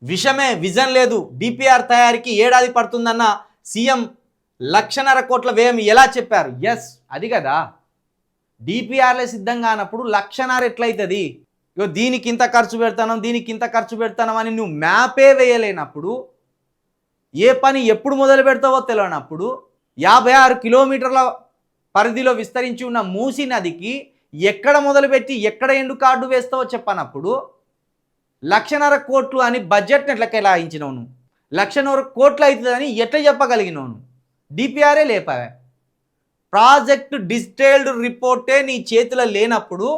విషమే vision లేదు, DPR తయారీకి ఏడాది పడుతుందన్న సీఎం 1,50,000 కోట్ల వ్యయం ఎలా చెప్పారు? ఎస్, అది కదా, డిపిఆర్లే సిద్ధంగా అన్నప్పుడు 1,50,000 ఎట్లయితుంది? ఇగో దీనికి ఇంత ఖర్చు పెడతాను, దీనికి ఇంత ఖర్చు పెడతాను అని నువ్వు మ్యాపే వేయలేనప్పుడు, ఏ పని ఎప్పుడు మొదలు పెడతావో తెలియనప్పుడు, 56 కిలోమీటర్ల పరిధిలో విస్తరించి ఉన్న మూసీ నదికి ఎక్కడ మొదలుపెట్టి ఎక్కడ ఎండు కార్డు వేస్తావో చెప్పనప్పుడు 1,50,000 కోట్లు అని బడ్జెట్ని ఎట్లా కేటాయించినావు నువ్వు? 1,50,000 కోట్లు అవుతుందని ఎట్లా చెప్పగలిగినావు నువ్వు? డిపిఆర్ఏ లేపావే. ప్రాజెక్టు డీటెయిల్డ్ రిపోర్టే నీ చేతిలో లేనప్పుడు,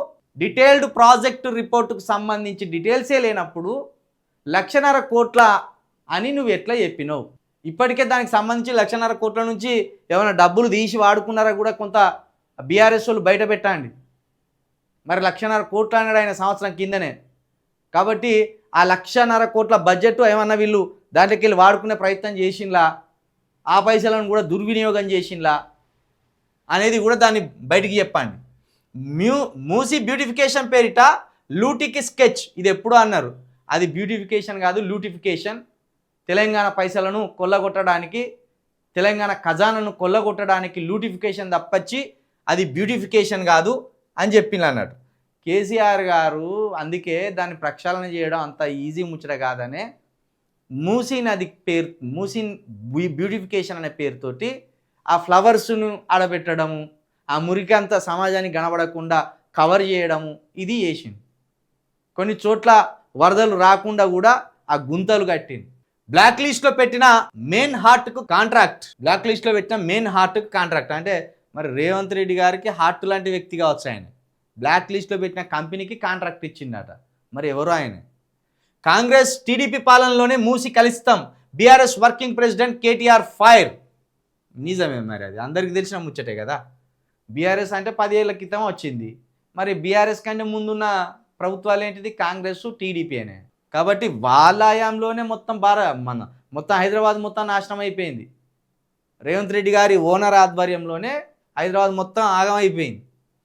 డీటెయిల్డ్ ప్రాజెక్టు రిపోర్టుకు సంబంధించి డీటెయిల్సే లేనప్పుడు 1,50,000 కోట్ల అని నువ్వు ఎట్లా చెప్పినావు? ఇప్పటికే దానికి సంబంధించి 1,50,000 కోట్ల నుంచి ఏమైనా డబ్బులు తీసి వాడుకున్నారా కూడా కొంత బీఆర్ఎస్ వాళ్ళు బయట పెట్టండి. మరి 1,50,000 కోట్లు అన్నాడు ఆయన సంవత్సరం కిందనే. కాబట్టి ఆ 1,50,000 కోట్ల బడ్జెట్ ఏమన్నా వీళ్ళు దాంట్లోకి వెళ్ళి వాడుకునే ప్రయత్నం చేసింలా, ఆ పైసలను కూడా దుర్వినియోగం చేసింలా అనేది కూడా దాన్ని బయటికి చెప్పండి. మూసీ బ్యూటిఫికేషన్ పేరిట లూటికి స్కెచ్, ఇది ఎప్పుడు అన్నారు, అది బ్యూటిఫికేషన్ కాదు, లూటిఫికేషన్. తెలంగాణ పైసలను కొల్లగొట్టడానికి, తెలంగాణ ఖజానాను కొల్లగొట్టడానికి లూటిఫికేషన్ తప్పచ్చి అది బ్యూటిఫికేషన్ కాదు అని చెప్పింది అన్నట్టు కేసీఆర్ గారు. అందుకే దాన్ని ప్రక్షాళన చేయడం అంత ఈజీ ముచ్చట కాదనే మూసీ నది పేరు, మూసీ బ్యూటిఫికేషన్ అనే పేరుతోటి ఆ ఫ్లవర్స్ను ఆడబెట్టడము, ఆ మురికి అంతా సమాజానికి కనబడకుండా కవర్ చేయడము, ఇది చేసింది. కొన్ని చోట్ల వరదలు రాకుండా కూడా ఆ గుంతలు కట్టింది. బ్లాక్ లిస్ట్లో పెట్టిన మెయిన్ హార్ట్కు కాంట్రాక్ట్, బ్లాక్ లిస్ట్లో పెట్టిన మెయిన్ హార్ట్కు కాంట్రాక్ట్ అంటే మరి రేవంత్ రెడ్డి గారికి హార్ట్ లాంటి వ్యక్తి కావచ్చు ఆయన. బ్లాక్ లిస్ట్లో పెట్టిన కంపెనీకి కాంట్రాక్ట్ ఇచ్చిందట, మరి ఎవరు ఆయన? కాంగ్రెస్ టీడీపీ పాలనలోనే మూసి కలుస్తాం, BRS working president KTR fire. నిజమే, మరి అది అందరికీ తెలిసిన ముచ్చటే కదా. బీఆర్ఎస్ అంటే 10 ఏళ్ల క్రితం వచ్చింది, మరి బీఆర్ఎస్ కంటే ముందున్న ప్రభుత్వాలు ఏంటిది, కాంగ్రెస్ టీడీపీ అనే. కాబట్టి వాళ్ళ హయాంలోనే మొత్తం హైదరాబాద్ మొత్తం నాశనం అయిపోయింది. రేవంత్ రెడ్డి గారి ఓనర్ ఆధ్వర్యంలోనే హైదరాబాద్ మొత్తం ఆగమైపోయింది.